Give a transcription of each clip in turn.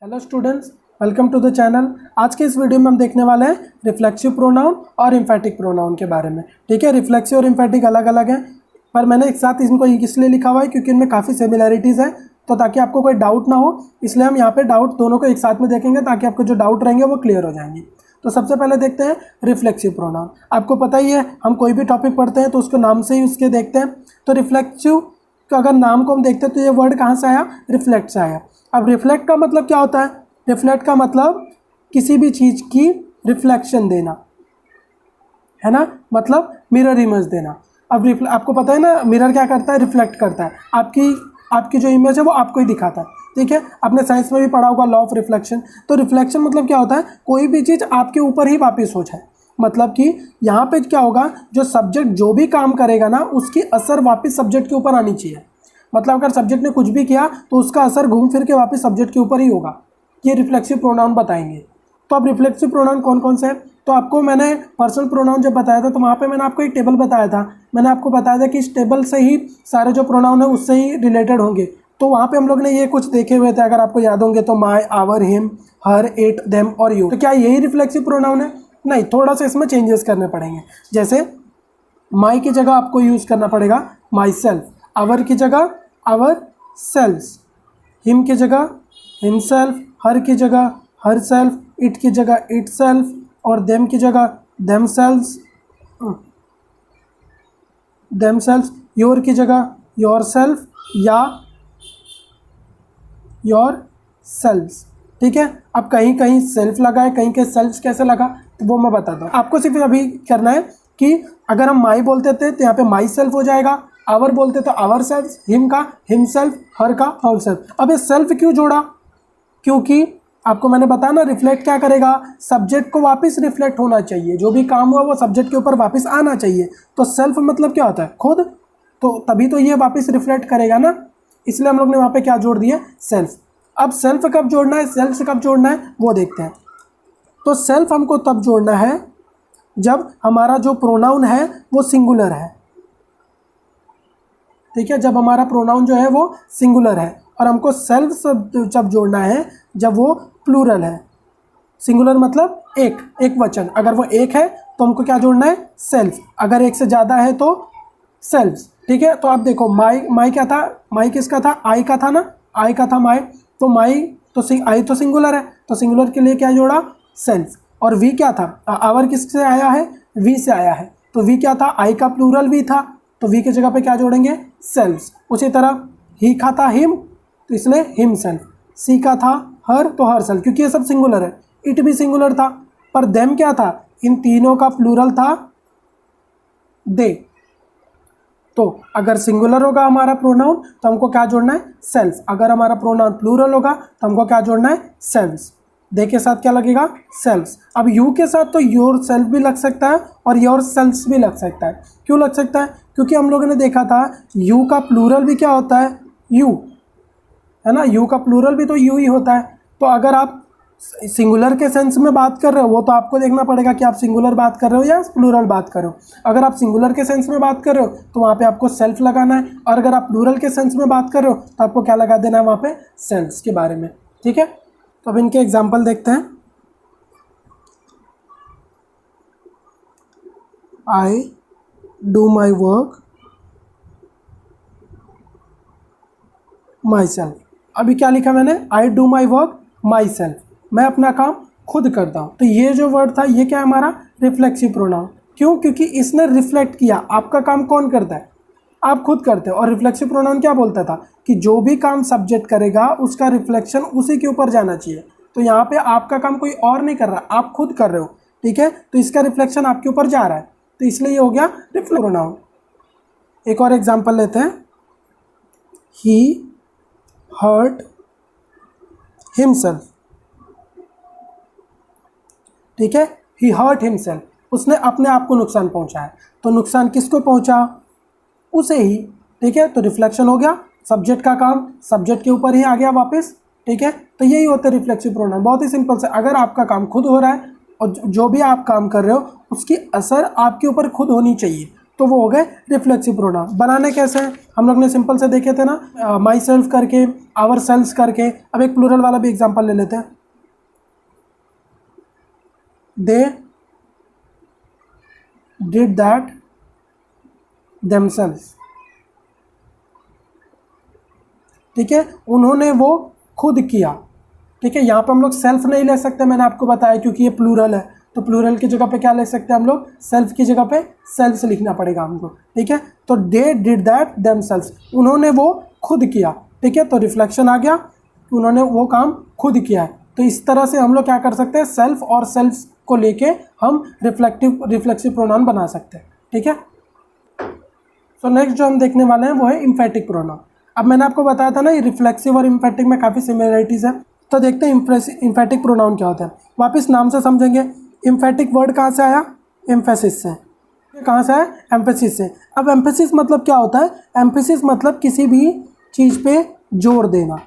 Hello students, welcome to the channel. आज के इस वीडियो में हम देखने वाले हैं रिफ्लेक्सिव प्रोनाउन और एम्फेटिक प्रोनाउन के बारे में। ठीक है, रिफ्लेक्सिव और एम्फेटिक अलग अलग हैं, पर मैंने एक साथ इनको इसलिए लिखा हुआ है क्योंकि इनमें काफ़ी सिमिलैरिटीज़ हैं, तो ताकि आपको कोई डाउट ना हो इसलिए हम यहाँ पे डाउट दोनों को एक साथ में देखेंगे ताकि आपको जो डाउट रहेंगे वो क्लियर हो जाएंगे। तो सबसे पहले देखते हैं रिफ्लेक्सिव प्रोनाउन। आपको पता ही है, हम कोई भी टॉपिक पढ़ते हैं तो उसको नाम से ही उसके देखते हैं। तो रिफ्लेक्सिव का अगर नाम को हम देखते हैं तो ये वर्ड कहाँ से आया? रिफ्लेक्ट से आया। अब रिफ्लेक्ट का मतलब क्या होता है? रिफ्लेक्ट का मतलब किसी भी चीज़ की रिफ्लेक्शन देना, है ना, मतलब मिरर इमेज देना। अब आपको पता है ना, मिरर क्या करता है? रिफ्लेक्ट करता है। आपकी जो इमेज है वो आपको ही दिखाता है। ठीक है, आपने साइंस में भी पढ़ा होगा लॉ ऑफ रिफ्लेक्शन। तो रिफ्लेक्शन मतलब क्या होता है? कोई भी चीज़ आपके ऊपर ही वापस हो जाए। मतलब कि यहाँ पे क्या होगा, जो सब्जेक्ट जो भी काम करेगा ना, उसकी असर वापस सब्जेक्ट के ऊपर आनी चाहिए। मतलब अगर सब्जेक्ट ने कुछ भी किया तो उसका असर घूम फिर के वापस सब्जेक्ट के ऊपर ही होगा। ये रिफ्लेक्सिव प्रोनाउन बताएंगे। तो अब रिफ्लेक्सिव प्रोनाउन कौन कौन से हैं? तो आपको मैंने पर्सनल प्रोनाउन जब बताया था तो वहाँ पे मैंने आपको एक टेबल बताया था। मैंने आपको बताया था कि इस टेबल से ही सारे जो प्रोनाउन है उससे ही रिलेटेड होंगे। तो वहाँ पे हम लोग ने ये कुछ देखे हुए थे, अगर आपको याद होंगे तो my, our, him, her, it, them और यू। तो क्या यही रिफ्लेक्सिव प्रोनाउन है? नहीं, थोड़ा सा इसमें चेंजेस करने पड़ेंगे। जैसे माई की जगह आपको यूज़ करना पड़ेगा माई सेल्फ, आवर की जगह आवर सेल्स, हिम की जगह हिमसेल्फ, हर की जगह हर सेल्फ, इट की जगह इट सेल्फ और देम की जगह देम सेल्स, योर की जगह योर सेल्फ या योर सेल्स। ठीक है, अब कहीं कहीं सेल्फ लगा है, कहीं कहीं सेल्फ कैसे लगा तो वो मैं बताता हूँ आपको। सिर्फ अभी करना है कि अगर हम माई बोलते थे तो यहाँ पे माई सेल्फ हो जाएगा, आवर बोलते तो आवर सेल्फ, हिम का हिम सेल्फ, हर का हर सेल्फ। अब ये सेल्फ क्यों जोड़ा? क्योंकि आपको मैंने बताया ना, रिफ्लेक्ट क्या करेगा? सब्जेक्ट को वापस रिफ्लेक्ट होना चाहिए, जो भी काम हुआ वो सब्जेक्ट के ऊपर वापस आना चाहिए। तो सेल्फ मतलब क्या होता है? खुद। तो तभी तो ये वापस रिफ्लेक्ट करेगा ना, इसलिए हम लोग ने वहाँ पे क्या जोड़ दिया? सेल्फ। अब सेल्फ कब जोड़ना है, सेल्फ से कब जोड़ना है वो देखते हैं। तो सेल्फ हमको तब जोड़ना है जब हमारा जो प्रोनाउन है वो सिंगुलर है। ठीक है, जब हमारा प्रोनाउन जो है वो सिंगुलर है, और हमको सेल्फ जब जोड़ना है जब वो प्लूरल है। सिंगुलर मतलब एक वचन, अगर वो एक है तो हमको क्या जोड़ना है? सेल्फ। अगर एक से ज़्यादा है तो सेल्फ्स। ठीक है, तो आप देखो माई क्या था? माई किसका था? आई का था ना, आई का था माई। तो माई तो आई तो सिंगुलर है, तो सिंगुलर के लिए क्या जोड़ा? सेल्फ। और वी क्या था? आवर किससे आया है? वी से आया है, तो वी क्या था? आई का प्लूरल वी था, तो वी की जगह पे क्या जोड़ेंगे? सेल्फ्स। उसी तरह ही का था हिम, तो इसलिए हिम सेल्फ। सी का था हर, तो हर सेल्फ, क्योंकि ये सब सिंगुलर है। इट भी सिंगुलर था, पर देम क्या था? इन तीनों का प्लूरल था दे। तो अगर सिंगुलर होगा हमारा प्रोनाउन तो हमको क्या जोड़ना है? सेल्फ। अगर हमारा प्रोनाउन प्लूरल होगा तो हमको क्या जोड़ना है? सेल्फ्स। दे के साथ क्या लगेगा? सेल्फ्स। अब यू के साथ तो योर सेल्फ भी लग सकता है और योर सेल्फ्स भी लग सकता है। क्यों लग सकता है? क्योंकि हम लोगों ने देखा था यू का प्लूरल भी क्या होता है? यू, है ना, यू का प्लूरल भी तो यू ही होता है। तो अगर आप सिंगुलर के सेंस में बात कर रहे हो वो तो आपको देखना पड़ेगा कि आप सिंगुलर बात कर रहे हो या प्लूरल बात कर रहे हो। अगर आप सिंगुलर के सेंस में बात कर रहे हो तो वहाँ पे आपको सेल्फ लगाना है, और अगर आप प्लूरल के सेंस में बात कर रहे हो तो आपको क्या लगा देना है वहाँ पे? सेल्स के बारे में। ठीक है, तो अब इनके एग्जाम्पल देखते हैं। I do my work my self. अभी क्या लिखा मैंने? I do my work my self, मैं अपना काम खुद करता हूँ। तो ये जो वर्ड था ये क्या है? हमारा रिफ्लेक्सिव प्रोनाउन। क्यों? क्योंकि इसने रिफ्लेक्ट किया। आपका काम कौन करता है? आप खुद करते हो। और रिफ्लेक्सिव प्रोनाउन क्या बोलता था? कि जो भी काम सब्जेक्ट करेगा उसका रिफ्लेक्शन उसी के ऊपर जाना चाहिए। तो यहाँ पे आपका काम कोई और नहीं कर रहा, आप खुद कर रहे हो। ठीक है, तो इसका रिफ्लेक्शन आपके ऊपर जा रहा है, तो इसलिए ये हो गया रिफ्लेक्सिव प्रोनाउन। एक और एग्जाम्पल लेते हैं। ही हर्ट हिमसेल्फ। ठीक है, ही हर्ट हिमसेल्फ, उसने अपने आप को नुकसान पहुंचाया। तो नुकसान किसको पहुंचा? उसे ही। ठीक है, तो रिफ्लेक्शन हो गया, सब्जेक्ट का काम सब्जेक्ट के ऊपर ही आ गया वापस। ठीक है, तो यही होता है रिफ्लेक्सिव प्रोनाउन। बहुत ही सिंपल से, अगर आपका काम खुद हो रहा है और जो भी आप काम कर रहे हो उसकी असर आपके ऊपर खुद होनी चाहिए, तो वो हो गए रिफ्लेक्सिव प्रोनाउन। बनाने कैसे हैं हम लोग ने सिंपल से देखे थे ना, माई सेल्फ करके, आवर सेल्फ करके। अब एक प्लूरल वाला भी एग्जांपल ले लेते हैं। दे डिड दैट देमसेल्व्स, ठीक है, उन्होंने वो खुद किया। ठीक है, यहाँ पे हम लोग सेल्फ नहीं ले सकते, मैंने आपको बताया, क्योंकि ये प्लूरल है। तो प्लूरल की जगह पे क्या ले सकते हैं हम लोग, सेल्फ की जगह पे सेल्फ लिखना पड़ेगा हमको। ठीक है, तो दे डिड दैट देमसेल्व्स, उन्होंने वो खुद किया। ठीक है, तो रिफ्लेक्शन आ गया, उन्होंने वो काम खुद किया है। तो इस तरह से हम लोग क्या कर सकते हैं, सेल्फ और सेल्फ को लेके हम रिफ्लेक्सिव प्रोनाउन बना सकते हैं। ठीक है, तो नेक्स्ट जो हम देखने वाले हैं वो है इम्फेटिक प्रोनाउन। अब मैंने आपको बताया था ना, ये रिफ्लेक्सिव और इम्फेटिक में काफ़ी सिमिलरिटीज़ है। तो देखते हैं इम्फेटिक प्रोनाउन क्या होता है। वापस नाम से समझेंगे। इम्फेटिक वर्ड कहाँ से आया, एम्फेसिस से। कहाँ से आया, एम्फेसिस से। अब एम्फेसिस मतलब क्या होता है, एम्फेसिस मतलब किसी भी चीज़ पे जोर देना।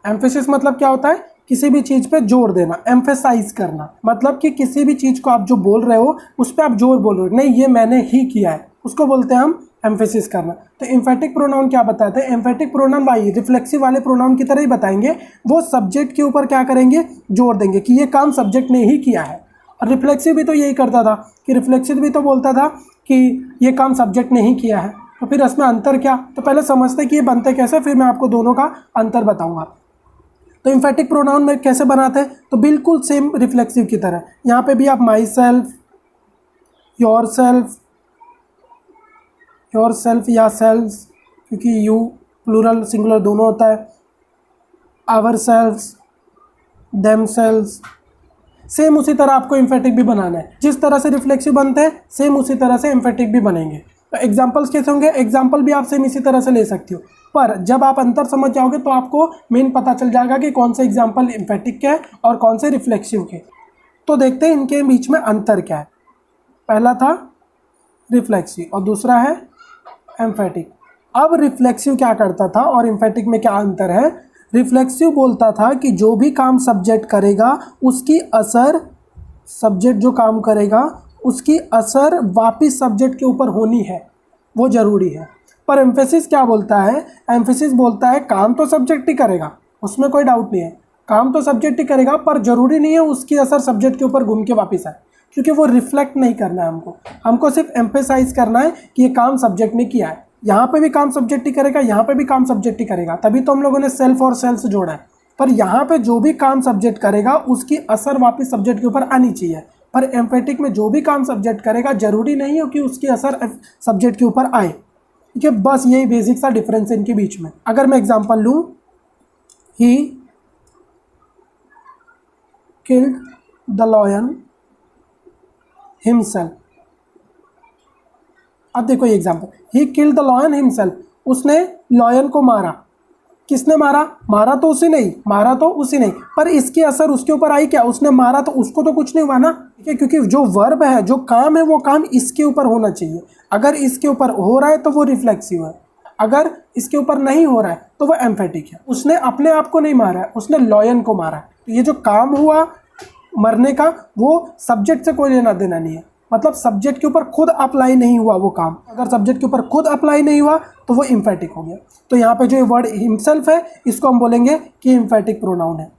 एम्फेसिस मतलब क्या होता है, किसी भी चीज़ पे जोर देना, एम्फेसाइज करना। मतलब कि किसी भी चीज़ को आप जो बोल रहे हो उस पर आप जोर बोल रहे हो, नहीं ये मैंने ही किया है, उसको बोलते हैं हम एम्फेसिस करना। तो एम्फेटिक प्रोनाउन क्या बताते हैं, एम्फेटिक प्रोनाउन भाई रिफ्लेक्सिव वाले प्रोनाउन की तरह ही बताएंगे। वो सब्जेक्ट के ऊपर क्या करेंगे, जोर देंगे कि ये काम सब्जेक्ट ने ही किया है। और रिफ्लेक्सिव भी तो यही करता था कि रिफ्लेक्सिव भी तो बोलता था कि ये काम सब्जेक्ट ने ही किया है। तो फिर इसमें अंतर क्या, तो पहले समझते कि ये बनते कैसे, फिर मैं आपको दोनों का अंतर बताऊँगा। तो इम्फेटिक प्रोनाउन में कैसे बनाते हैं, तो बिल्कुल सेम रिफ्लेक्सिव की तरह। यहाँ पे भी आप माई सेल्फ, योर सेल्फ या सेल्व्स, क्योंकि यू प्लूरल सिंगुलर दोनों होता है, ourselves, themselves, same उसी तरह आपको इम्फेटिक भी बनाना है। जिस तरह से रिफ्लेक्सिव बनते हैं सेम उसी तरह से इम्फेटिक भी बनेंगे। तो एग्जाम्पल्स कैसे होंगे, एग्जाम्पल भी आप सेम इसी तरह से ले सकते हो, पर जब आप अंतर समझ जाओगे तो आपको मेन पता चल जाएगा कि कौन से एग्जाम्पल इम्फेटिक के हैं और कौन से रिफ्लेक्सिव के। तो देखते हैं इनके बीच में अंतर क्या है। पहला था रिफ्लेक्सिव और दूसरा है एम्फेटिक। अब रिफ्लेक्सिव क्या करता था और इम्फेटिक में क्या अंतर है। रिफ्लेक्सिव बोलता था कि जो भी काम सब्जेक्ट करेगा उसकी असर, सब्जेक्ट जो काम करेगा उसकी असर वापिस सब्जेक्ट के ऊपर होनी है, वो ज़रूरी है। पर एम्फेसिस क्या बोलता है, एम्फेसिस बोलता है काम तो सब्जेक्ट ही करेगा, उसमें कोई डाउट नहीं है, काम तो सब्जेक्ट ही करेगा, पर ज़रूरी नहीं है उसकी असर सब्जेक्ट के ऊपर घूम के वापस आए, क्योंकि वो रिफ्लेक्ट नहीं करना है हमको सिर्फ एम्फेसाइज करना है कि ये काम सब्जेक्ट ने किया है। यहाँ पे भी काम सब्जेक्ट ही करेगा, यहाँ पे भी काम सब्जेक्ट ही करेगा, तभी तो हम लोगों ने सेल्फ और सेल्स जोड़ा है। पर यहाँ पे जो भी काम सब्जेक्ट करेगा उसकी असर वापस सब्जेक्ट के ऊपर आनी चाहिए। पर एम्फेटिक में जो भी काम सब्जेक्ट करेगा जरूरी नहीं है कि उसकी असर सब्जेक्ट के ऊपर आए। ठीक है, बस यही बेसिक सा डिफरेंस है इनके बीच में। अगर मैं एग्जांपल लूँ, he killed the lion himself. अब देखो ये example, he killed the lion himself, उसने लॉयन को मारा। किसने मारा, मारा तो उसी नहीं, पर इसकी असर उसके ऊपर आई क्या, उसने मारा तो उसको तो कुछ नहीं हुआ ना। ठीक है, क्योंकि जो वर्ब है, जो काम है, वो काम इसके ऊपर होना चाहिए। अगर इसके ऊपर हो रहा है तो वो रिफ्लेक्सिव है, अगर इसके ऊपर नहीं हो रहा है तो वो एम्फेटिक है। उसने अपने आप को नहीं मारा है, उसने लॉयन को मारा है। तो ये जो काम हुआ मरने का, वो सब्जेक्ट से कोई लेना देना नहीं है, मतलब सब्जेक्ट के ऊपर खुद अप्लाई नहीं हुआ वो काम। अगर सब्जेक्ट के ऊपर खुद अप्लाई नहीं हुआ तो वो इम्फेटिक हो गया। तो यहाँ पे जो ये वर्ड हिमसेल्फ है इसको हम बोलेंगे कि इम्फेटिक प्रोनाउन है।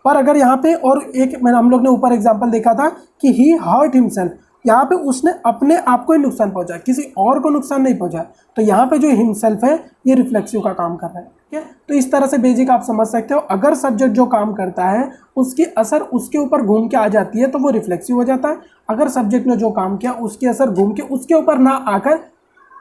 पर अगर यहाँ पे और एक हम लोग ने ऊपर एग्जांपल देखा था कि ही हर्ट हिमसेल्फ, यहाँ पे उसने अपने आप को ही नुकसान पहुंचाया, किसी और को नुकसान नहीं पहुंचाया। तो यहाँ पे जो हिमसेल्फ है ये रिफ्लेक्सिव का काम कर रहा है। ठीक है, तो इस तरह से बेसिक आप समझ सकते हो। अगर सब्जेक्ट जो काम करता है उसकी असर उसके ऊपर घूम के आ जाती है तो वो रिफ्लेक्सिव हो जाता है। अगर सब्जेक्ट ने जो काम किया उसकी असर घूम के उसके ऊपर ना आकर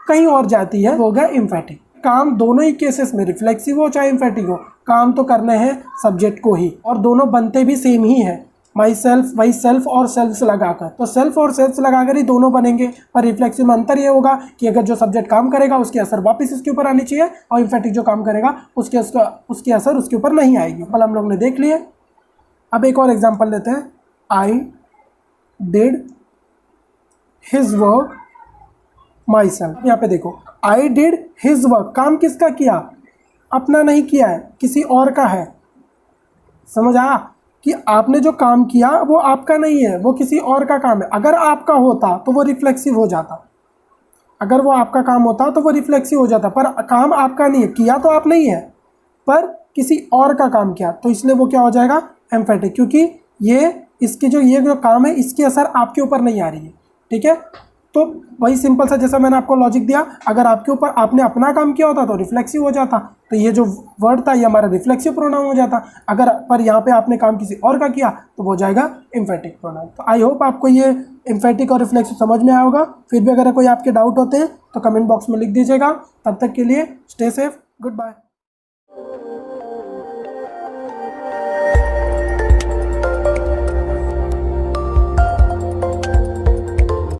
कहीं और जाती है, वो गया इम्फेटिक। काम दोनों ही केसेस में, रिफ्लेक्सिव हो चाहे इम्फेटिक हो, काम तो करने हैं सब्जेक्ट को ही, और दोनों बनते भी सेम ही है। माई सेल्फ, वही सेल्फ और सेल्फ लगाकर, तो सेल्फ और सेल्फ लगाकर ही दोनों बनेंगे। पर रिफ्लेक्सिव में अंतर ये होगा कि अगर जो सब्जेक्ट काम करेगा उसकी असर वापस इसके ऊपर आनी चाहिए, और इम्फेटिक जो काम करेगा उसकी असर उसके ऊपर नहीं आएगी। कल हम लोग ने देख लिए। अब एक और एग्जाम्पल लेते हैं। I did his work my self. यहाँ पे देखो, आई डिड हिज वर्क, काम किसका किया, अपना नहीं किया है, किसी और का है। समझ आया कि आपने जो काम किया वो आपका नहीं है, वो किसी और का काम है। अगर आपका होता तो वो रिफ्लेक्सिव हो जाता, अगर वो आपका काम होता तो वो रिफ्लेक्सिव हो जाता, पर काम आपका नहीं है, किया तो आप नहीं है पर किसी और का काम किया, तो इसलिए वो क्या हो जाएगा, एम्फेटिक, क्योंकि ये इसकी ये जो काम है इसकी असर आपके ऊपर नहीं आ रही है। ठीक है, तो वही सिंपल सा जैसा मैंने आपको लॉजिक दिया, अगर आपके ऊपर आपने अपना काम किया होता तो रिफ्लेक्सिव हो जाता, तो ये जो वर्ड था ये हमारा रिफ्लेक्सिव प्रोनाउन हो जाता। अगर पर यहाँ पे आपने काम किसी और का किया तो वो जाएगा एम्फेटिक प्रोनाउन। तो आई होप आपको ये एम्फेटिक और रिफ्लेक्सिव समझ में आया होगा। फिर भी अगर कोई आपके डाउट होते हैं तो कमेंट बॉक्स में लिख दीजिएगा। तब तक के लिए स्टे सेफ, गुड बाय।